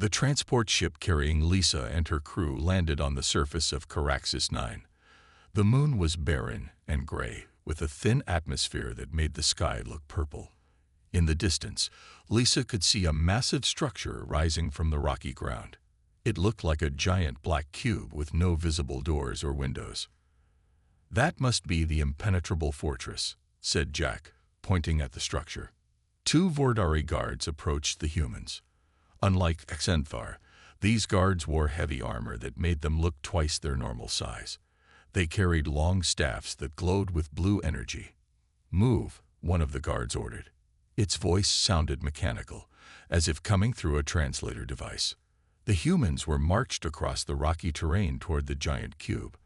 The transport ship carrying Lisa and her crew landed on the surface of Caraxes 9. The moon was barren and gray, with a thin atmosphere that made the sky look purple. In the distance, Lisa could see a massive structure rising from the rocky ground. It looked like a giant black cube with no visible doors or windows. "That must be the impenetrable fortress," said Jack, pointing at the structure. Two Vordari guards approached the humans. Unlike Xenfar, these guards wore heavy armor that made them look twice their normal size. They carried long staffs that glowed with blue energy. "Move," one of the guards ordered. Its voice sounded mechanical, as if coming through a translator device. The humans were marched across the rocky terrain toward the giant cube.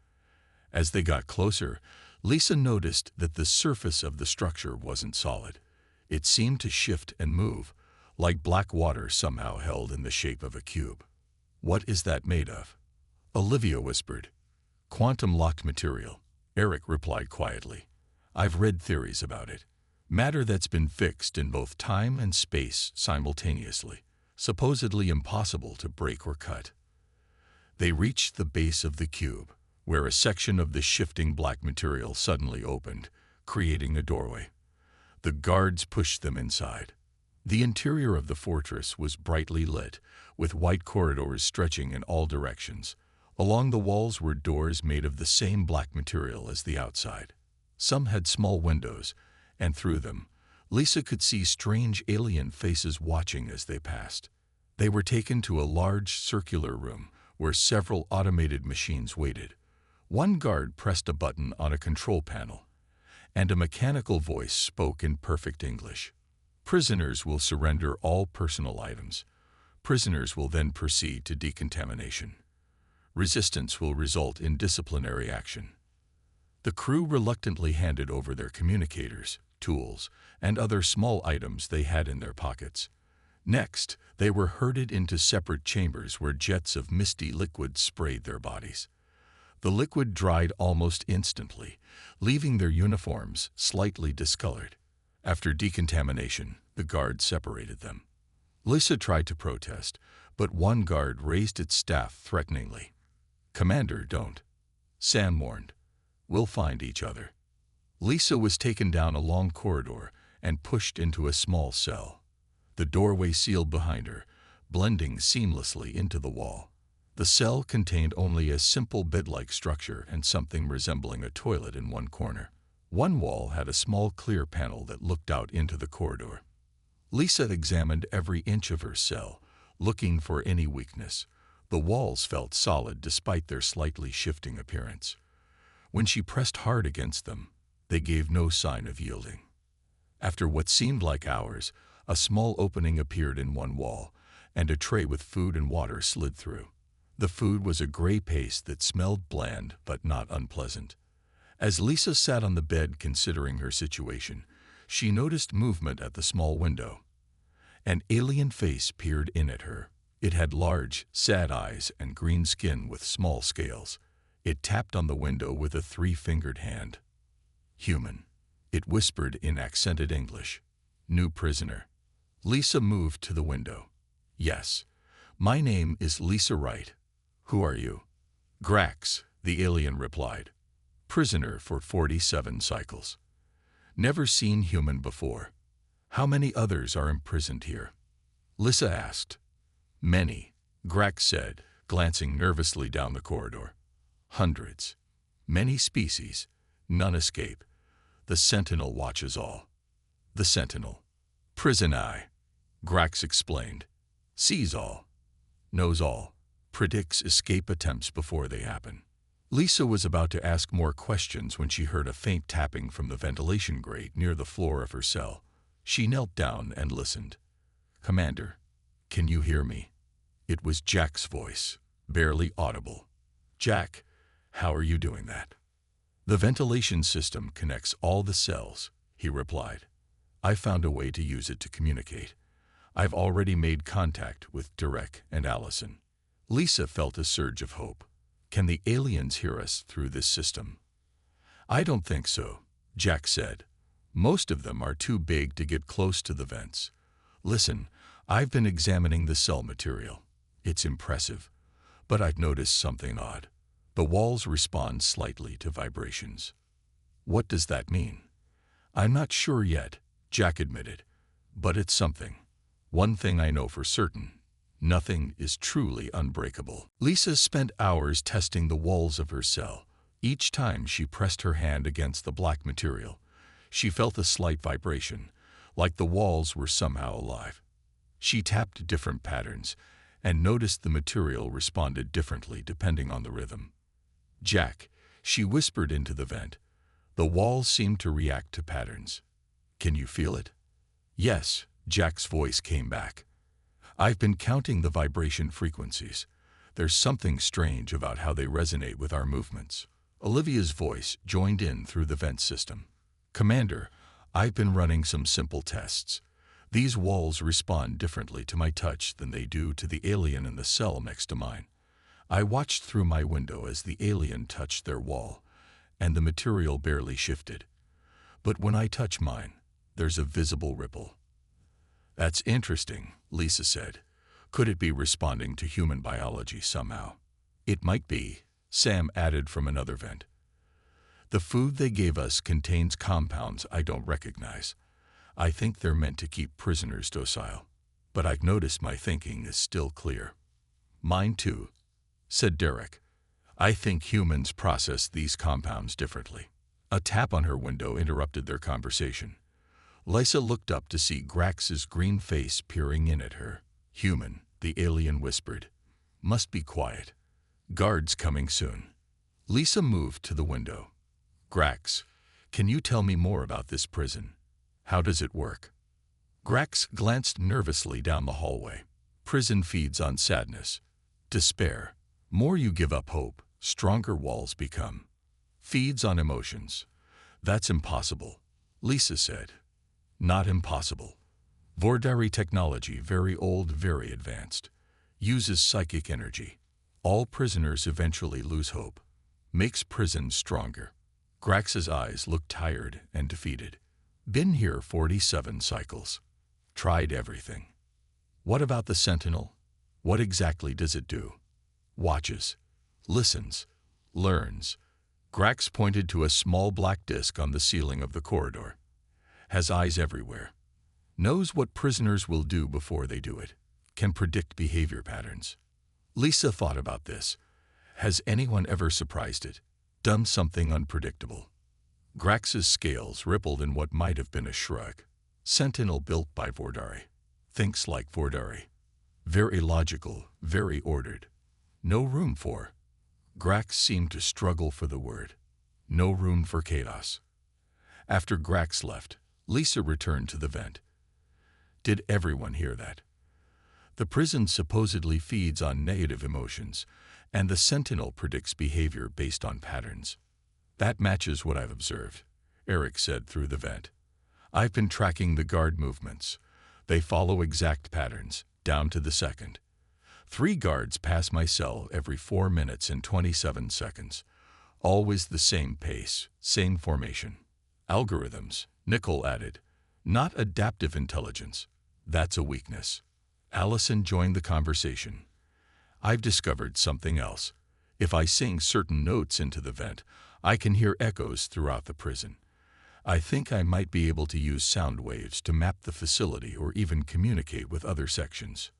As they got closer, Lisa noticed that the surface of the structure wasn't solid. It seemed to shift and move, like black water somehow held in the shape of a cube. "What is that made of?" Olivia whispered. "Quantum-locked material," Eric replied quietly. "I've read theories about it. Matter that's been fixed in both time and space simultaneously, supposedly impossible to break or cut." They reached the base of the cube, where a section of the shifting black material suddenly opened, creating a doorway. The guards pushed them inside. The interior of the fortress was brightly lit, with white corridors stretching in all directions. Along the walls were doors made of the same black material as the outside. Some had small windows, and through them, Lisa could see strange alien faces watching as they passed. They were taken to a large circular room where several automated machines waited. One guard pressed a button on a control panel, and a mechanical voice spoke in perfect English. "Prisoners will surrender all personal items. Prisoners will then proceed to decontamination. Resistance will result in disciplinary action." The crew reluctantly handed over their communicators, tools, and other small items they had in their pockets. Next, they were herded into separate chambers where jets of misty liquid sprayed their bodies. The liquid dried almost instantly, leaving their uniforms slightly discolored. After decontamination, the guards separated them. Lisa tried to protest, but one guard raised its staff threateningly. "Commander, don't," Sam warned. "We'll find each other." Lisa was taken down a long corridor and pushed into a small cell. The doorway sealed behind her, blending seamlessly into the wall. The cell contained only a simple bed-like structure and something resembling a toilet in one corner. One wall had a small clear panel that looked out into the corridor. Lisa examined every inch of her cell, looking for any weakness. The walls felt solid despite their slightly shifting appearance. When she pressed hard against them, they gave no sign of yielding. After what seemed like hours, a small opening appeared in one wall, and a tray with food and water slid through. The food was a gray paste that smelled bland but not unpleasant. As Lisa sat on the bed considering her situation, she noticed movement at the small window. An alien face peered in at her. It had large, sad eyes and green skin with small scales. It tapped on the window with a 3-fingered hand. "Human," it whispered in accented English. "New prisoner." Lisa moved to the window. "Yes, my name is Lisa Wright. Who are you?" "Grax," the alien replied. "Prisoner for 47 cycles. Never seen human before. How many others are imprisoned here?" Lisa asked. "Many," Grax said, glancing nervously down the corridor. "Hundreds. Many species. None escape. The Sentinel watches all." "The Sentinel. Prison eye," Grax explained. "Sees all. Knows all. Predicts escape attempts before they happen." Lisa was about to ask more questions when she heard a faint tapping from the ventilation grate near the floor of her cell. She knelt down and listened. "Commander, can you hear me?" It was Jack's voice, barely audible. "Jack, how are you doing that?" "The ventilation system connects all the cells," he replied. "I found a way to use it to communicate. I've already made contact with Derek and Allison." Lisa felt a surge of hope. "Can the aliens hear us through this system?" "I don't think so," Jack said. "Most of them are too big to get close to the vents. Listen, I've been examining the cell material. It's impressive, but I've noticed something odd. The walls respond slightly to vibrations. What does that mean? I'm not sure yet, Jack admitted, but it's something. One thing I know for certain, nothing is truly unbreakable. Lisa spent hours testing the walls of her cell. Each time she pressed her hand against the black material, she felt a slight vibration, like the walls were somehow alive. She tapped different patterns and noticed the material responded differently depending on the rhythm. Jack, she whispered into the vent. The walls seem to react to patterns. Can you feel it? Yes, Jack's voice came back. I've been counting the vibration frequencies. There's something strange about how they resonate with our movements. Olivia's voice joined in through the vent system. Commander, I've been running some simple tests. These walls respond differently to my touch than they do to the alien in the cell next to mine. I watched through my window as the alien touched their wall, and the material barely shifted. But when I touch mine, there's a visible ripple. That's interesting, Lisa said. Could it be responding to human biology somehow? It might be, Sam added from another vent. The food they gave us contains compounds I don't recognize. I think they're meant to keep prisoners docile. But I've noticed my thinking is still clear. Mine too, said Derek. I think humans process these compounds differently. A tap on her window interrupted their conversation. Lisa looked up to see Grax's green face peering in at her. Human, the alien whispered. Must be quiet. Guards coming soon. Lisa moved to the window. Grax, can you tell me more about this prison? How does it work? Grax glanced nervously down the hallway. Prison feeds on sadness, despair. More you give up hope, stronger walls become. Feeds on emotions. That's impossible, Lisa said. Not impossible. Vordari technology, very old, very advanced. Uses psychic energy. All prisoners eventually lose hope. Makes prisons stronger. Grax's eyes looked tired and defeated. Been here 47 cycles. Tried everything. What about the Sentinel? What exactly does it do? Watches. Listens. Learns. Grax pointed to a small black disc on the ceiling of the corridor. Has eyes everywhere. Knows what prisoners will do before they do it. Can predict behavior patterns. Lisa thought about this. Has anyone ever surprised it? Done something unpredictable? Grax's scales rippled in what might have been a shrug. Sentinel built by Vordari. Thinks like Vordari. Very logical, very ordered. No room for. Grax seemed to struggle for the word. No room for chaos. After Grax left, Lisa returned to the vent. Did everyone hear that? The prison supposedly feeds on negative emotions, and the Sentinel predicts behavior based on patterns. That matches what I've observed, Eric said through the vent. I've been tracking the guard movements. They follow exact patterns, down to the second. 3 guards pass my cell every 4 minutes and 27 seconds. Always the same pace, same formation. Algorithms, Nicole added. Not adaptive intelligence. That's a weakness. Allison joined the conversation. I've discovered something else. If I sing certain notes into the vent, I can hear echoes throughout the prison. I think I might be able to use sound waves to map the facility or even communicate with other sections.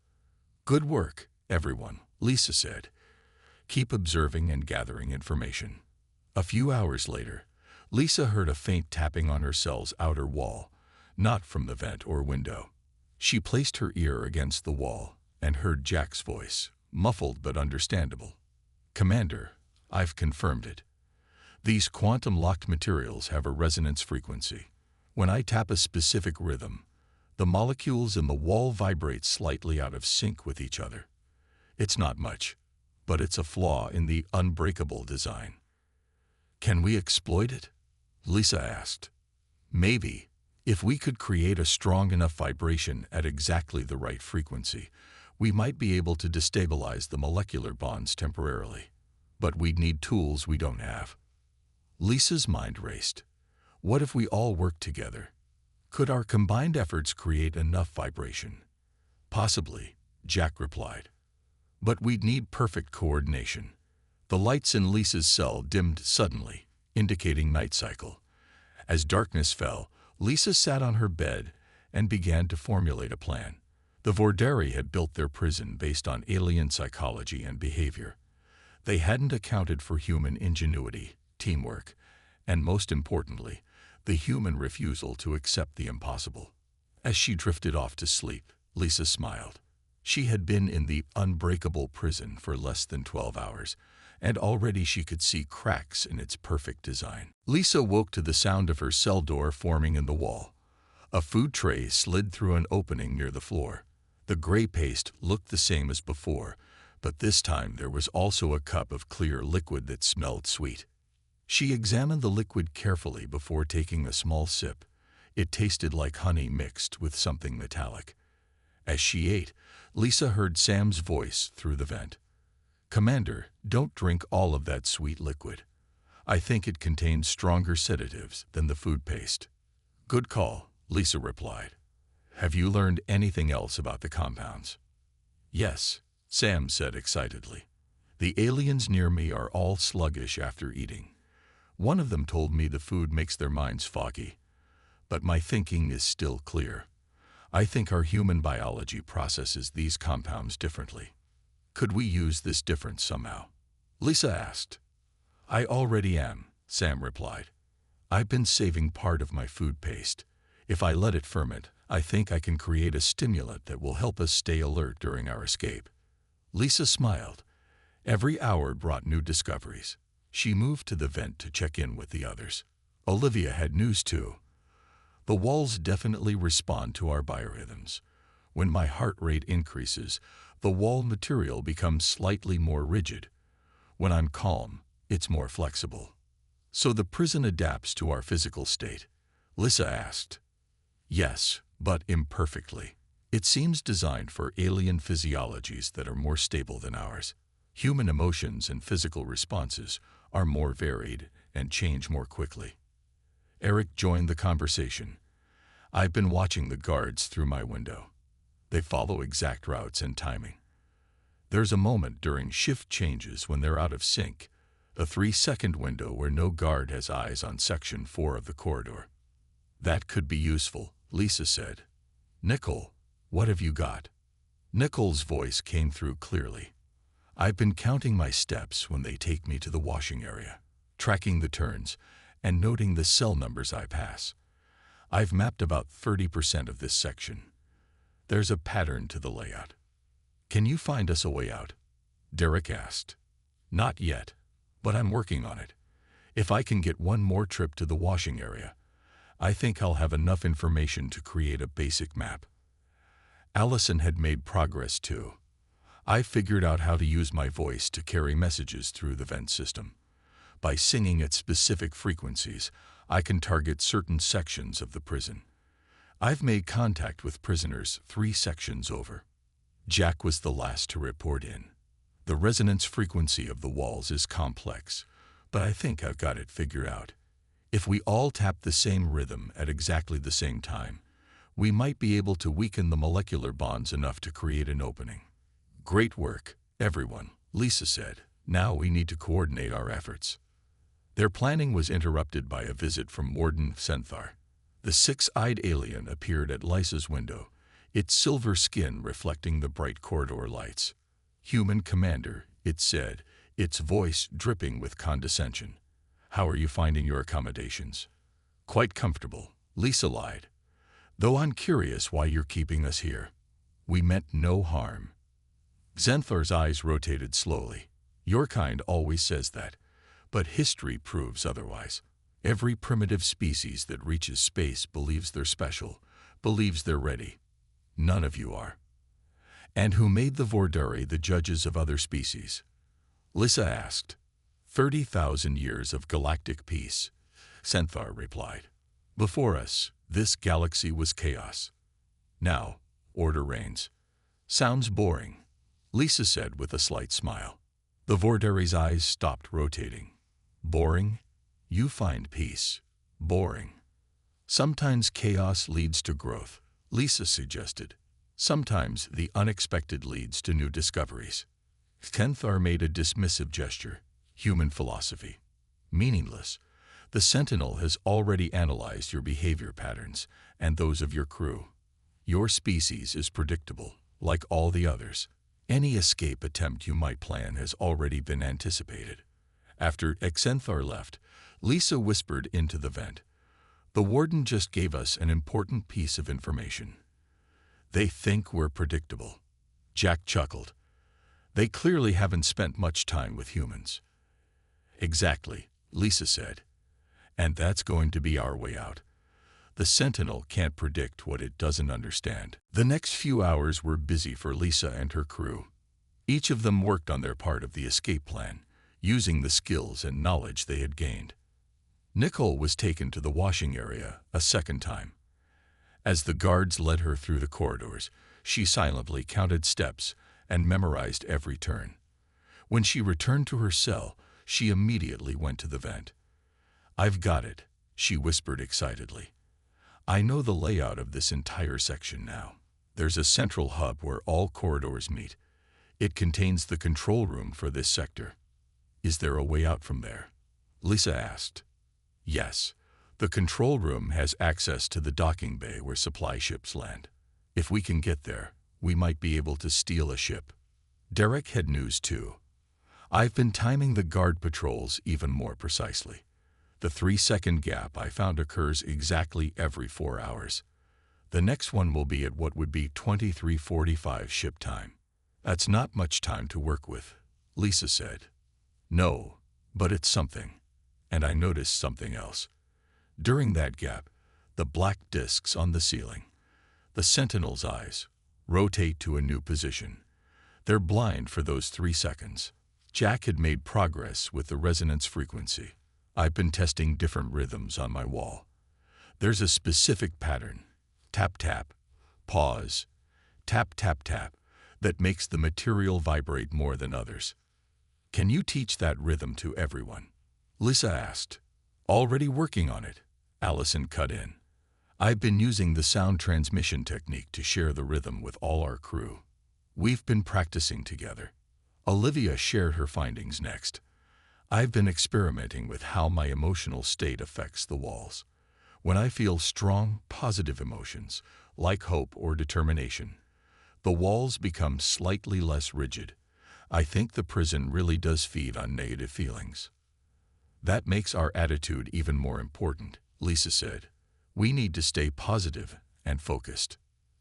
Good work, everyone, Lisa said. Keep observing and gathering information. A few hours later, Lisa heard a faint tapping on her cell's outer wall, not from the vent or window. She placed her ear against the wall and heard Jack's voice, muffled but understandable. Commander, I've confirmed it. These quantum-locked materials have a resonance frequency. When I tap a specific rhythm, the molecules in the wall vibrate slightly out of sync with each other. It's not much, but it's a flaw in the Unbreakable design. Can we exploit it? Lisa asked. Maybe, if we could create a strong enough vibration at exactly the right frequency, we might be able to destabilize the molecular bonds temporarily. But we'd need tools we don't have. Lisa's mind raced. What if we all worked together? Could our combined efforts create enough vibration? Possibly, Jack replied. But we'd need perfect coordination. The lights in Lisa's cell dimmed suddenly, indicating night cycle. As darkness fell, Lisa sat on her bed and began to formulate a plan. The Vorderi had built their prison based on alien psychology and behavior. They hadn't accounted for human ingenuity, teamwork, and most importantly, the human refusal to accept the impossible. As she drifted off to sleep, Lisa smiled. She had been in the Unbreakable prison for less than 12 hours, and already she could see cracks in its perfect design. Lisa woke to the sound of her cell door forming in the wall. A food tray slid through an opening near the floor. The gray paste looked the same as before, but this time there was also a cup of clear liquid that smelled sweet. She examined the liquid carefully before taking a small sip. It tasted like honey mixed with something metallic. As she ate, Lisa heard Sam's voice through the vent. "Commander, don't drink all of that sweet liquid. I think it contains stronger sedatives than the food paste." "Good call," Lisa replied. "Have you learned anything else about the compounds?" "Yes," Sam said excitedly. "The aliens near me are all sluggish after eating. One of them told me the food makes their minds foggy. But my thinking is still clear. I think our human biology processes these compounds differently. Could we use this difference somehow?" Lisa asked. "I already am," Sam replied. "I've been saving part of my food paste. If I let it ferment, I think I can create a stimulant that will help us stay alert during our escape." Lisa smiled. Every hour brought new discoveries. She moved to the vent to check in with the others. Olivia had news too. "The walls definitely respond to our biorhythms. When my heart rate increases, the wall material becomes slightly more rigid. When I'm calm, it's more flexible." "So the prison adapts to our physical state?" Lisa asked. "Yes, but imperfectly. It seems designed for alien physiologies that are more stable than ours. Human emotions and physical responses are more varied and change more quickly." Eric joined the conversation. "I've been watching the guards through my window. They follow exact routes and timing. There's a moment during shift changes when they're out of sync, a 3-second window where no guard has eyes on Section 4 of the corridor." "That could be useful," Lisa said. "Nicole, what have you got?" Nicole's voice came through clearly. "I've been counting my steps when they take me to the washing area, tracking the turns, and noting the cell numbers I pass. I've mapped about 30% of this section. There's a pattern to the layout." "Can you find us a way out?" Derek asked. "Not yet, but I'm working on it. If I can get one more trip to the washing area, I think I'll have enough information to create a basic map." Allison had made progress too. "I figured out how to use my voice to carry messages through the vent system. By singing at specific frequencies, I can target certain sections of the prison. I've made contact with prisoners 3 sections over." Jack was the last to report in. "The resonance frequency of the walls is complex, but I think I've got it figured out. If we all tap the same rhythm at exactly the same time, we might be able to weaken the molecular bonds enough to create an opening." "Great work, everyone," Lisa said. "Now we need to coordinate our efforts." Their planning was interrupted by a visit from Warden Senthar. The 6-eyed alien appeared at Lisa's window, its silver skin reflecting the bright corridor lights. "Human Commander," it said, its voice dripping with condescension. "How are you finding your accommodations?" "Quite comfortable," Lisa lied. "Though I'm curious why you're keeping us here." "We meant no harm." Xanthar's eyes rotated slowly. "Your kind always says that, but history proves otherwise. Every primitive species that reaches space believes they're special, believes they're ready. None of you are." "And who made the Vorderi the judges of other species?" Lisa asked. 30,000 years of galactic peace," Senthar replied. "Before us, this galaxy was chaos. Now, order reigns." "Sounds boring," Lisa said with a slight smile. The Vorderi's eyes stopped rotating. "Boring? You find peace boring." "Sometimes chaos leads to growth," Lisa suggested. "Sometimes the unexpected leads to new discoveries." Kenthar made a dismissive gesture. Human philosophy. Meaningless. The Sentinel has already analyzed your behavior patterns and those of your crew. Your species is predictable, like all the others. Any escape attempt you might plan has already been anticipated. After Xenthar left, Lisa whispered into the vent. The warden just gave us an important piece of information. They think we're predictable. Jack chuckled. They clearly haven't spent much time with humans. Exactly, Lisa said. And that's going to be our way out. The Sentinel can't predict what it doesn't understand. The next few hours were busy for Lisa and her crew. Each of them worked on their part of the escape plan, using the skills and knowledge they had gained. Nicole was taken to the washing area a second time. As the guards led her through the corridors, she silently counted steps and memorized every turn. When she returned to her cell, she immediately went to the vent. I've got it, she whispered excitedly. I know the layout of this entire section now. There's a central hub where all corridors meet. It contains the control room for this sector. Is there a way out from there? Lisa asked. Yes. The control room has access to the docking bay where supply ships land. If we can get there, we might be able to steal a ship. Derek had news too. I've been timing the guard patrols even more precisely. The 3-second gap I found occurs exactly every 4 hours. The next one will be at what would be 23:45 ship time. That's not much time to work with, Lisa said. No, but it's something. And I noticed something else. During that gap, the black discs on the ceiling, the Sentinel's eyes, rotate to a new position. They're blind for those 3 seconds. Jack had made progress with the resonance frequency. I've been testing different rhythms on my wall. There's a specific pattern, tap tap, pause, tap tap tap, that makes the material vibrate more than others. Can you teach that rhythm to everyone? Lisa asked. Already working on it, Allison cut in. I've been using the sound transmission technique to share the rhythm with all our crew. We've been practicing together. Olivia shared her findings next. I've been experimenting with how my emotional state affects the walls. When I feel strong, positive emotions, like hope or determination, the walls become slightly less rigid. I think the prison really does feed on negative feelings. That makes our attitude even more important, Lisa said. We need to stay positive and focused.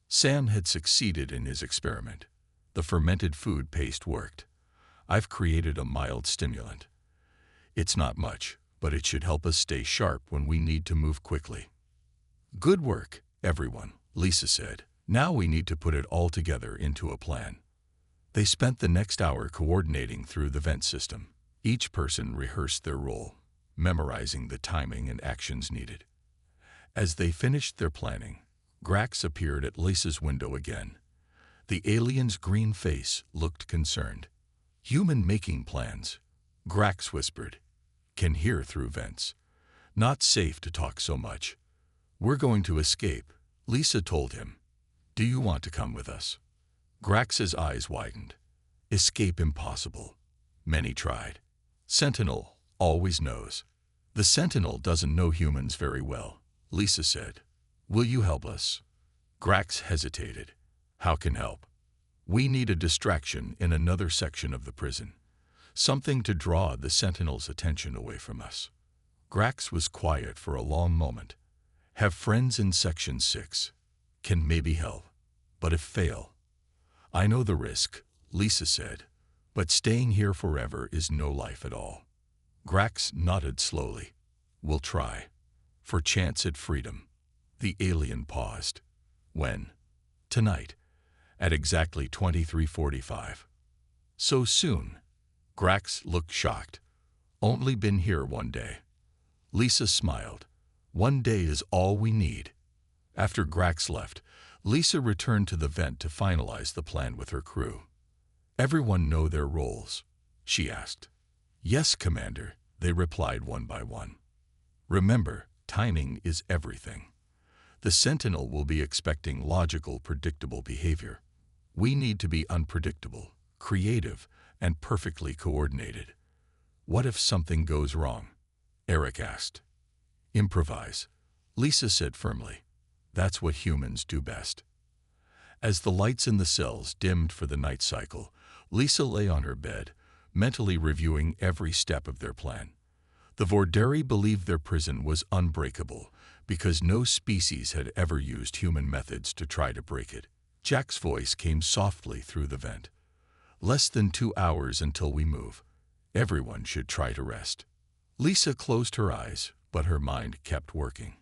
Sam had succeeded in his experiment. The fermented food paste worked. I've created a mild stimulant. It's not much, but it should help us stay sharp when we need to move quickly. Good work, everyone, Lisa said. Now we need to put it all together into a plan. They spent the next hour coordinating through the vent system. Each person rehearsed their role, memorizing the timing and actions needed. As they finished their planning, Grax appeared at Lisa's window again. The alien's green face looked concerned. Human making plans, Grax whispered. Can hear through vents. Not safe to talk so much. We're going to escape, Lisa told him. Do you want to come with us? Grax's eyes widened. Escape impossible. Many tried. Sentinel always knows. The Sentinel doesn't know humans very well, Lisa said. Will you help us? Grax hesitated. How can help? We need a distraction in another section of the prison. Something to draw the Sentinel's attention away from us. Grax was quiet for a long moment. Have friends in Section 6. Can maybe help. But if fail. I know the risk, Lisa said. But staying here forever is no life at all. Grax nodded slowly. We'll try. For chance at freedom. The alien paused. When? Tonight. At exactly 23:45. So soon? Grax looked shocked. Only been here 1 day. Lisa smiled. 1 day is all we need. After Grax left, Lisa returned to the vent to finalize the plan with her crew. Everyone know their roles? She asked. Yes, Commander, they replied one by one. Remember, timing is everything. The Sentinel will be expecting logical, predictable behavior. We need to be unpredictable, creative, and perfectly coordinated. "What if something goes wrong?" Eric asked. "Improvise," Lisa said firmly. "That's what humans do best." As the lights in the cells dimmed for the night cycle, Lisa lay on her bed, mentally reviewing every step of their plan. The Vorderi believed their prison was unbreakable because no species had ever used human methods to try to break it. Jack's voice came softly through the vent. "Less than 2 hours until we move. Everyone should try to rest." Lisa closed her eyes, but her mind kept working.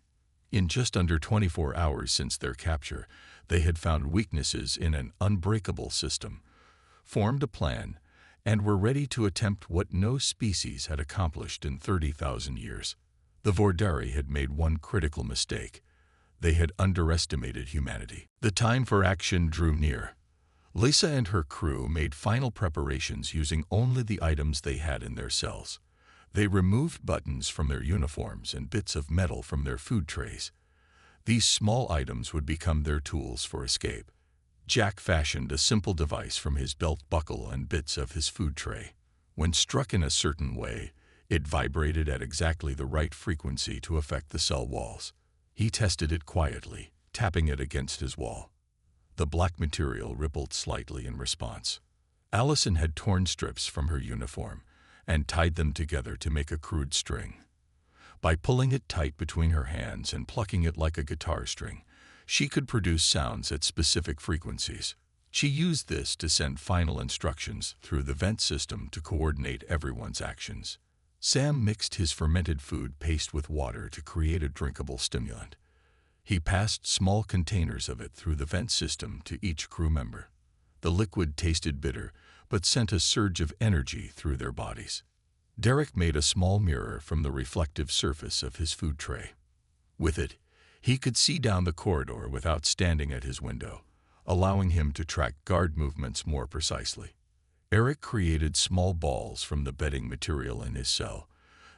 In just under 24 hours since their capture, they had found weaknesses in an unbreakable system, formed a plan, and were ready to attempt what no species had accomplished in 30,000 years. The Vorderi had made one critical mistake. They had underestimated humanity. The time for action drew near. Lisa and her crew made final preparations using only the items they had in their cells. They removed buttons from their uniforms and bits of metal from their food trays. These small items would become their tools for escape. Jack fashioned a simple device from his belt buckle and bits of his food tray. When struck in a certain way, it vibrated at exactly the right frequency to affect the cell walls. He tested it quietly, tapping it against his wall. The black material rippled slightly in response. Allison had torn strips from her uniform and tied them together to make a crude string. By pulling it tight between her hands and plucking it like a guitar string, she could produce sounds at specific frequencies. She used this to send final instructions through the vent system to coordinate everyone's actions. Sam mixed his fermented food paste with water to create a drinkable stimulant. He passed small containers of it through the vent system to each crew member. The liquid tasted bitter, but sent a surge of energy through their bodies. Derek made a small mirror from the reflective surface of his food tray. With it, he could see down the corridor without standing at his window, allowing him to track guard movements more precisely. Eric created small balls from the bedding material in his cell.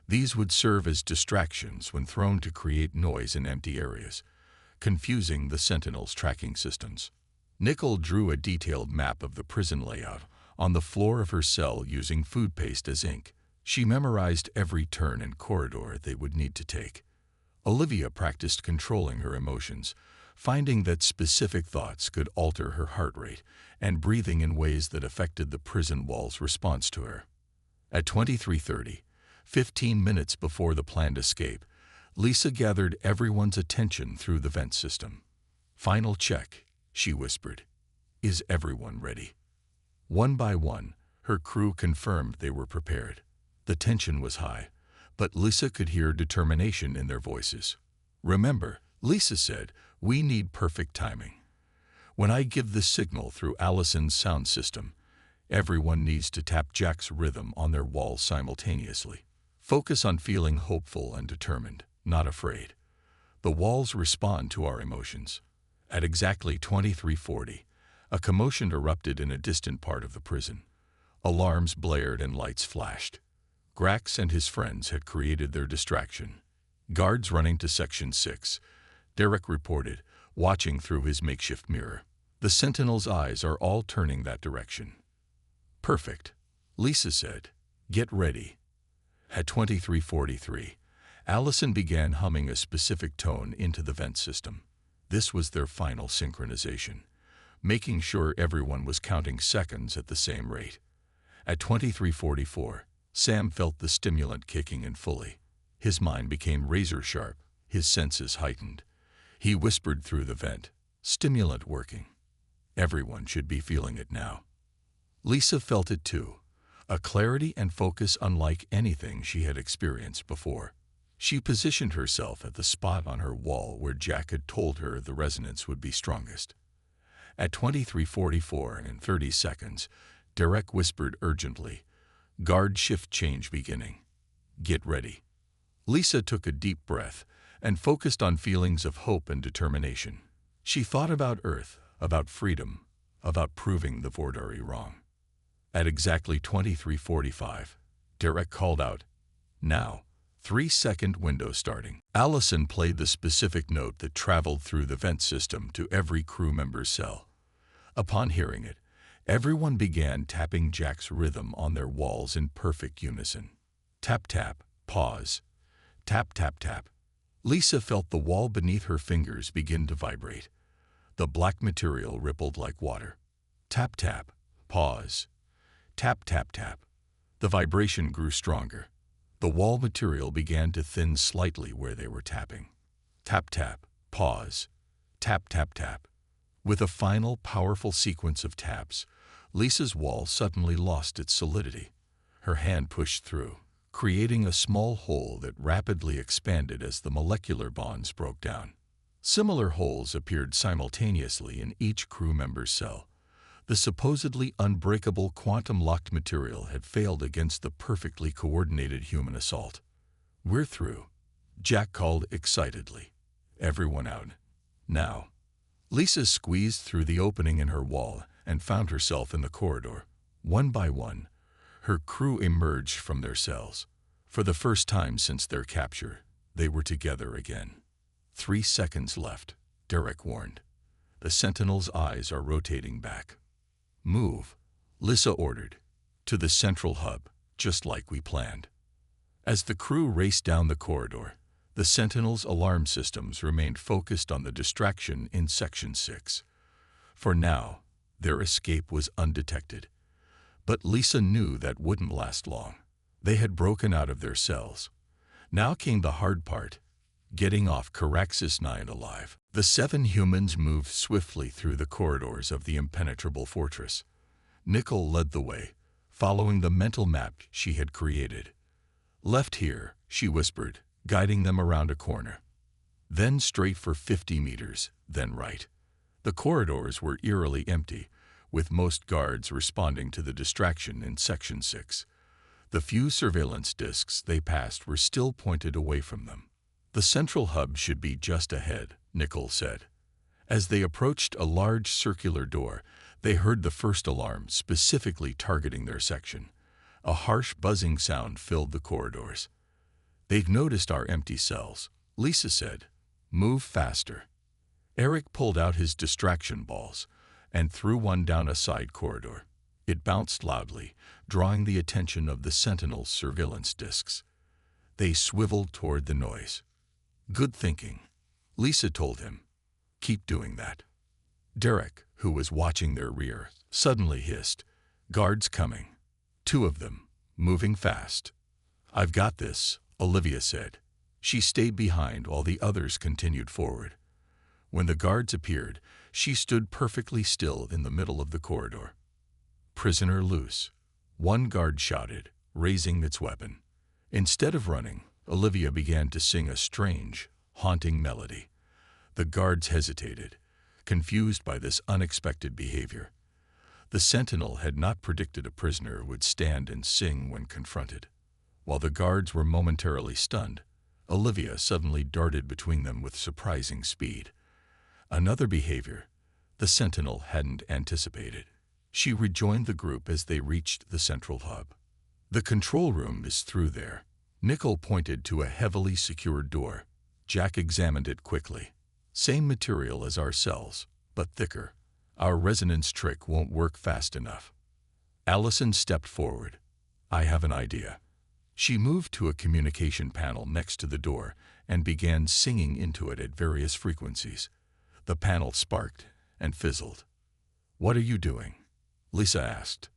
These would serve as distractions when thrown to create noise in empty areas, confusing the Sentinels' tracking systems. Nicole drew a detailed map of the prison layout on the floor of her cell using food paste as ink. She memorized every turn and corridor they would need to take. Olivia practiced controlling her emotions, finding that specific thoughts could alter her heart rate and breathing in ways that affected the prison wall's response to her. At 23:30, 15 minutes before the planned escape, Lisa gathered everyone's attention through the vent system. "Final check," she whispered. "Is everyone ready?" One by one, her crew confirmed they were prepared. The tension was high, but Lisa could hear determination in their voices. "Remember," Lisa said, "we need perfect timing. When I give the signal through Allison's sound system, everyone needs to tap Jack's rhythm on their walls simultaneously. Focus on feeling hopeful and determined, not afraid. The walls respond to our emotions." At exactly 23:40, a commotion erupted in a distant part of the prison. Alarms blared and lights flashed. Grax and his friends had created their distraction. "Guards running to Section 6, Derek reported, watching through his makeshift mirror. "The Sentinels' eyes are all turning that direction." "Perfect," Lisa said. "Get ready." At 23:43, Allison began humming a specific tone into the vent system. This was their final synchronization, making sure everyone was counting seconds at the same rate. At 23:44, Sam felt the stimulant kicking in fully. His mind became razor-sharp, his senses heightened. He whispered through the vent, "Stimulant working. Everyone should be feeling it now." Lisa felt it too, a clarity and focus unlike anything she had experienced before. She positioned herself at the spot on her wall where Jack had told her the resonance would be strongest. At 23:44 and 30 seconds, Derek whispered urgently, "Guard shift change beginning. Get ready." Lisa took a deep breath and focused on feelings of hope and determination. She thought about Earth, about freedom, about proving the Vorderi wrong. At exactly 23:45, Derek called out, "Now." 3-second window starting. Allison played the specific note that traveled through the vent system to every crew member's cell. Upon hearing it, Everyone began tapping Jack's rhythm on their walls in perfect unison. Tap, tap, pause. Tap, tap, tap. Lisa felt the wall beneath her fingers begin to vibrate. The black material rippled like water. Tap, tap, pause. Tap, tap, tap. The vibration grew stronger. The wall material began to thin slightly where they were tapping. Tap, tap, pause. Tap, tap, tap. With a final, powerful sequence of taps, Lisa's wall suddenly lost its solidity. Her hand pushed through, creating a small hole that rapidly expanded as the molecular bonds broke down. Similar holes appeared simultaneously in each crew member's cell. The supposedly unbreakable quantum-locked material had failed against the perfectly coordinated human assault. "We're through," Jack called excitedly. "Everyone out. Now." Lisa squeezed through the opening in her wall and found herself in the corridor. One by one, her crew emerged from their cells. For the first time since their capture, they were together again. 3 seconds left, Derek warned. The Sentinel's eyes are rotating back. "Move," Lisa ordered, "to the central hub, just like we planned." As the crew raced down the corridor, the Sentinel's alarm systems remained focused on the distraction in Section 6. For now, their escape was undetected. But Lisa knew that wouldn't last long. They had broken out of their cells. Now came the hard part, getting off Caraxes 9 alive. The 7 humans moved swiftly through the corridors of the impenetrable fortress. Nickel led the way, following the mental map she had created. "Left here," she whispered, guiding them around a corner. Then straight for 50 meters, then right. The corridors were eerily empty, with most guards responding to the distraction in Section 6. The few surveillance discs they passed were still pointed away from them. "The central hub should be just ahead," Nickel said. As they approached a large circular door, they heard the first alarm specifically targeting their section. A harsh buzzing sound filled the corridors. "They've noticed our empty cells," Lisa said. "Move faster." Eric pulled out his distraction balls and threw one down a side corridor. It bounced loudly, drawing the attention of the Sentinel's surveillance discs. They swiveled toward the noise. "Good thinking," Lisa told him. "Keep doing that." Derek, who was watching their rear, suddenly hissed, "Guards coming. 2 of them, moving fast." "I've got this," Olivia said. She stayed behind while the others continued forward. When the guards appeared, she stood perfectly still in the middle of the corridor. "Prisoner loose," one guard shouted, raising its weapon. Instead of running, Olivia began to sing a strange, haunting melody. The guards hesitated, confused by this unexpected behavior. The Sentinel had not predicted a prisoner would stand and sing when confronted. While the guards were momentarily stunned, Olivia suddenly darted between them with surprising speed. Another behavior the Sentinel hadn't anticipated. She rejoined the group as they reached the central hub. "The control room is through there." Nickel pointed to a heavily secured door. Jack examined it quickly. "Same material as our cells, but thicker. Our resonance trick won't work fast enough." Allison stepped forward. "I have an idea." She moved to a communication panel next to the door and began singing into it at various frequencies. The panel sparked and fizzled. "What are you doing?" Lisa asked.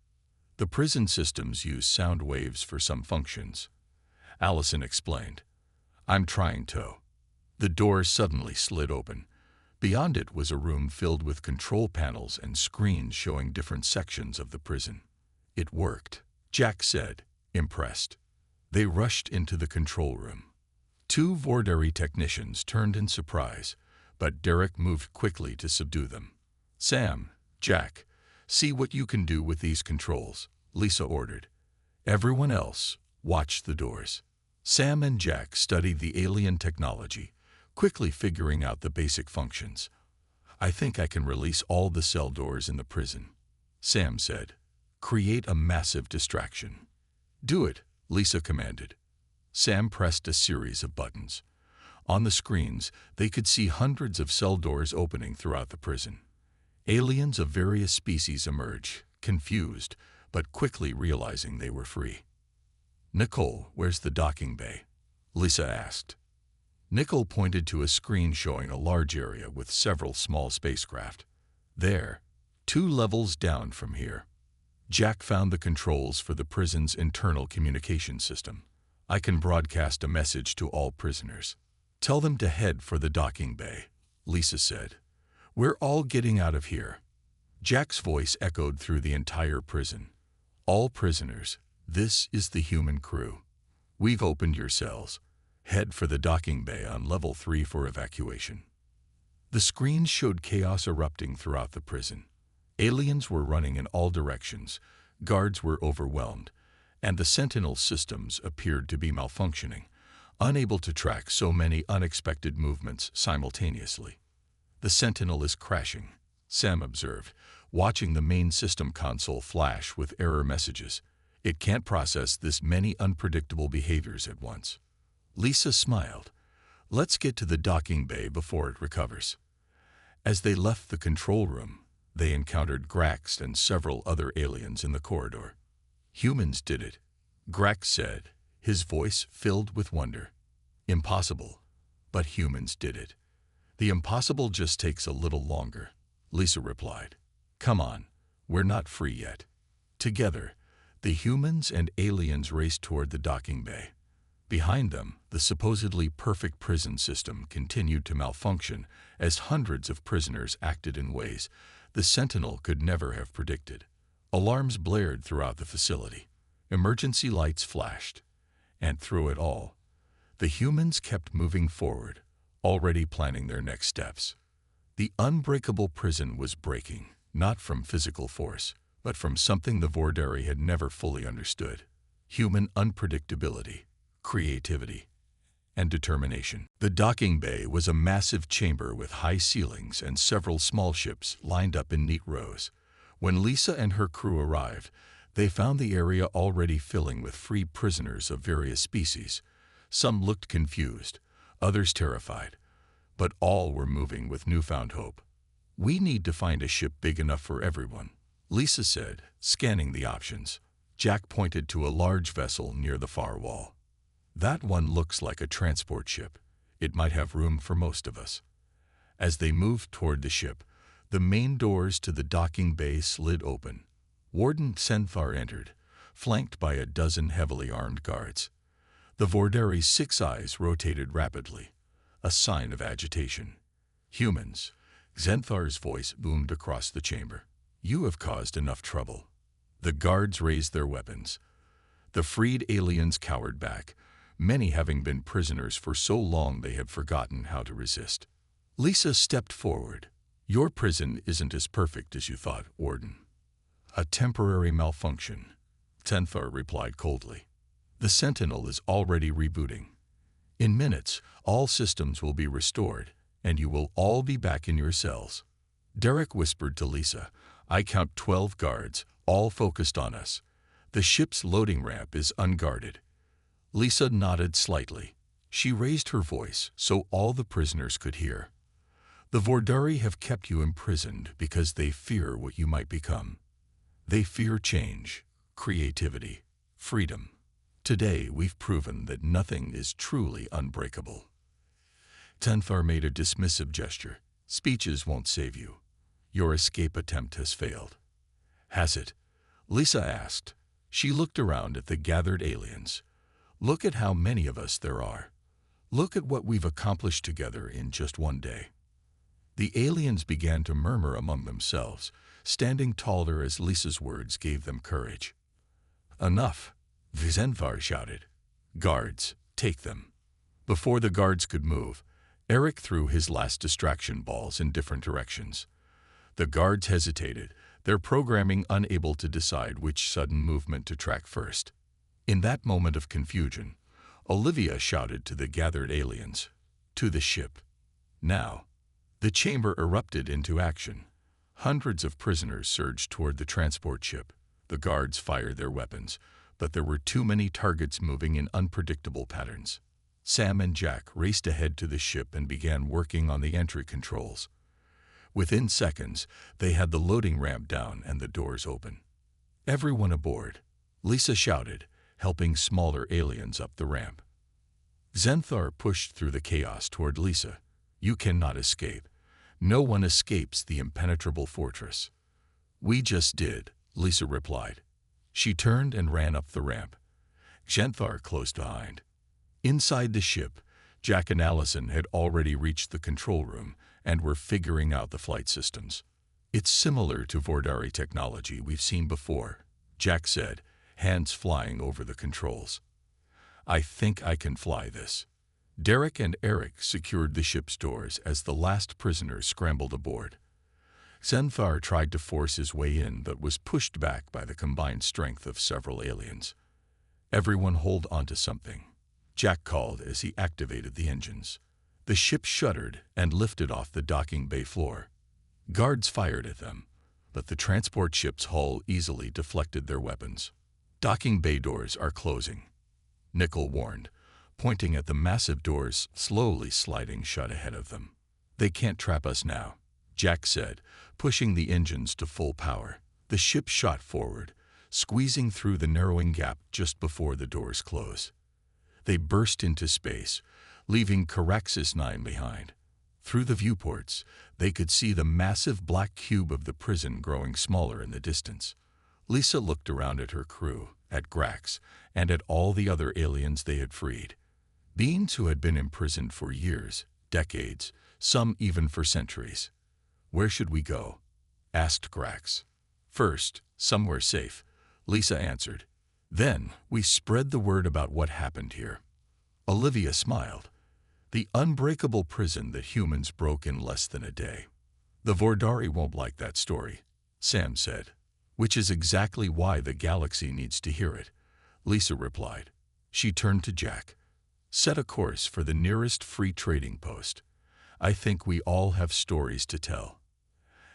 "The prison systems use sound waves for some functions," Allison explained. "I'm trying to." The door suddenly slid open. Beyond it was a room filled with control panels and screens showing different sections of the prison. "It worked," Jack said, impressed. They rushed into the control room. 2 Vordari technicians turned in surprise, but Derek moved quickly to subdue them. "Sam, Jack, see what you can do with these controls," Lisa ordered. Everyone else watched the doors. Sam and Jack studied the alien technology, quickly figuring out the basic functions. "I think I can release all the cell doors in the prison," Sam said. "Create a massive distraction." "Do it," Lisa commanded. Sam pressed a series of buttons. On the screens, they could see hundreds of cell doors opening throughout the prison. Aliens of various species emerged, confused, but quickly realizing they were free. "Nicole, where's the docking bay?" Lisa asked. Nicole pointed to a screen showing a large area with several small spacecraft. "There, 2 levels down from here." Jack found the controls for the prison's internal communication system. "I can broadcast a message to all prisoners. Tell them to head for the docking bay," Lisa said. "We're all getting out of here." Jack's voice echoed through the entire prison. "All prisoners, this is the human crew. We've opened your cells. Head for the docking bay on level 3 for evacuation." The screens showed chaos erupting throughout the prison. Aliens were running in all directions, guards were overwhelmed, and the Sentinel systems appeared to be malfunctioning, unable to track so many unexpected movements simultaneously. "The Sentinel is crashing," Sam observed, watching the main system console flash with error messages. "It can't process this many unpredictable behaviors at once." Lisa smiled. "Let's get to the docking bay before it recovers." As they left the control room, they encountered Grax and several other aliens in the corridor. "Humans did it," Grax said, his voice filled with wonder. "Impossible, but humans did it." "The impossible just takes a little longer," Lisa replied. "Come on, we're not free yet." Together, the humans and aliens raced toward the docking bay. Behind them, the supposedly perfect prison system continued to malfunction as hundreds of prisoners acted in ways the Sentinel could never have predicted. Alarms blared throughout the facility. Emergency lights flashed. And through it all, the humans kept moving forward, already planning their next steps. The unbreakable prison was breaking, not from physical force, but from something the Vordari had never fully understood: human unpredictability, creativity, and determination. The docking bay was a massive chamber with high ceilings and several small ships lined up in neat rows. When Lisa and her crew arrived, they found the area already filling with free prisoners of various species. Some looked confused, others terrified, but all were moving with newfound hope. "We need to find a ship big enough for everyone," Lisa said, scanning the options. Jack pointed to a large vessel near the far wall. "That one looks like a transport ship. It might have room for most of us." As they moved toward the ship, the main doors to the docking bay slid open. Warden Senthar entered, flanked by a dozen heavily armed guards. The Vordari's 6 eyes rotated rapidly, a sign of agitation. "Humans," Zenthar's voice boomed across the chamber. "You have caused enough trouble." The guards raised their weapons. The freed aliens cowered back, many having been prisoners for so long they had forgotten how to resist. Lisa stepped forward. "Your prison isn't as perfect as you thought, Warden." "A temporary malfunction," Senthar replied coldly. "The Sentinel is already rebooting. In minutes, all systems will be restored, and you will all be back in your cells." Derek whispered to Lisa, "I count 12 guards, all focused on us. The ship's loading ramp is unguarded." Lisa nodded slightly. She raised her voice so all the prisoners could hear. "The Vordari have kept you imprisoned because they fear what you might become. They fear change, creativity, freedom. Today we've proven that nothing is truly unbreakable." Senthar made a dismissive gesture. "Speeches won't save you. Your escape attempt has failed." "Has it?" Lisa asked. She looked around at the gathered aliens. "Look at how many of us there are. Look at what we've accomplished together in just one day." The aliens began to murmur among themselves, standing taller as Lisa's words gave them courage. "Enough," Senthar shouted. "Guards, take them." Before the guards could move, Eric threw his last distraction balls in different directions. The guards hesitated, their programming unable to decide which sudden movement to track first. In that moment of confusion, Olivia shouted to the gathered aliens, "To the ship, now." The chamber erupted into action. Hundreds of prisoners surged toward the transport ship. The guards fired their weapons, but there were too many targets moving in unpredictable patterns. Sam and Jack raced ahead to the ship and began working on the entry controls. Within seconds, they had the loading ramp down and the doors open. Everyone aboard, Lisa shouted, helping smaller aliens up the ramp. Xanthar pushed through the chaos toward Lisa. You cannot escape. No one escapes the impenetrable fortress. We just did, Lisa replied. She turned and ran up the ramp. Xanthar close behind. Inside the ship, Jack and Allison had already reached the control room and were figuring out the flight systems. It's similar to Vordari technology we've seen before, Jack said, hands flying over the controls. I think I can fly this. Derek and Eric secured the ship's doors as the last prisoner scrambled aboard. Xanthar tried to force his way in but was pushed back by the combined strength of several aliens. Everyone hold onto something, Jack called as he activated the engines. The ship shuddered and lifted off the docking bay floor. Guards fired at them, but the transport ship's hull easily deflected their weapons. Docking bay doors are closing, Nickel warned, pointing at the massive doors slowly sliding shut ahead of them. They can't trap us now, Jack said, pushing the engines to full power. The ship shot forward, squeezing through the narrowing gap just before the doors close. They burst into space, leaving Caraxus 9 behind. Through the viewports, they could see the massive black cube of the prison growing smaller in the distance. Lisa looked around at her crew, at Grax, and at all the other aliens they had freed. Beings who had been imprisoned for years, decades, some even for centuries. Where should we go? Asked Grax. First, somewhere safe, Lisa answered. Then, we spread the word about what happened here. Olivia smiled. The unbreakable prison that humans broke in less than a day. The Vordari won't like that story, Sam said. Which is exactly why the galaxy needs to hear it, Lisa replied. She turned to Jack. Set a course for the nearest free trading post. I think we all have stories to tell.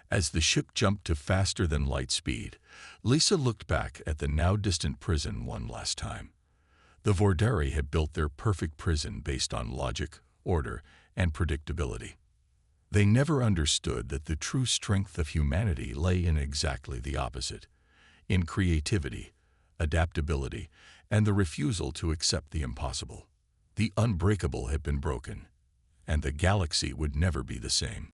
As the ship jumped to faster than light speed, Lisa looked back at the now distant prison one last time. The Vordari had built their perfect prison based on logic, order, and predictability. They never understood that the true strength of humanity lay in exactly the opposite, in creativity, adaptability, and the refusal to accept the impossible. The unbreakable had been broken, and the galaxy would never be the same.